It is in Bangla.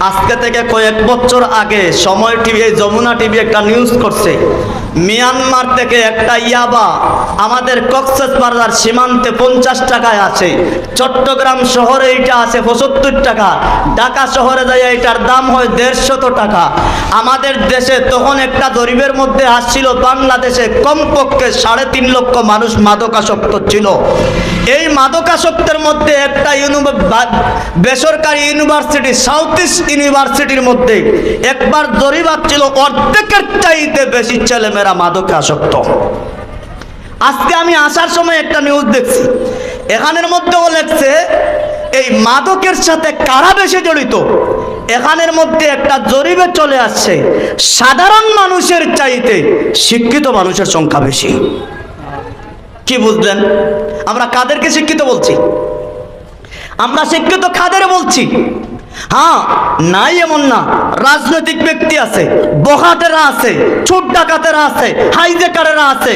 আজকে থেকে কয়েক বছর আগে সময় টিভি, যমুনা টিভি একটা নিউজ করছে, মিয়ানমার থেকে একটা ইয়াবা আমাদের কক্সবাজার সীমান্তে 50 টাকায় আছে, চট্টগ্রাম শহরে এটা আছে 75 টাকা, ঢাকা শহরে যায় এটার দাম হয় 150 টাকা। আমাদের দেশে তখন একটা জরিপের মধ্যে আসছিল বাংলাদেশে কমপক্ষে 3.5 লক্ষ মানুষ মাদকাসক্ত ছিল। এই মাদকাসক্তের মধ্যে একটা বেসরকারি ইউনিভার্সিটি, সাউথ ইস্ট ইউনিভার্সিটির মধ্যে একবার জরিপ ছিল অর্ধেকের চাইতে বেশি ছেলেমেয়েরা মাদকাসক্ত। আজকে আমি আসার সময় একটা নিউজ দেখছি, এখানের মধ্যেও লেখছে এই মাদকের সাথে কারা বেশি জড়িত। এখানের মধ্যে একটা জরিপে চলে আসছে সাধারণ মানুষের চাইতে শিক্ষিত মানুষের সংখ্যা বেশি। কি বুঝলেন? আমরা কাদেরকে শিক্ষিত বলছি? আমরা শিক্ষিত কাদের বলছি? হ্যাঁ, নাই এমন না, রাজনৈতিক ব্যক্তি আছে, বখাটেরা আছে, চোর ডাকাতেরা আছে, হাইজেকারেরা আছে।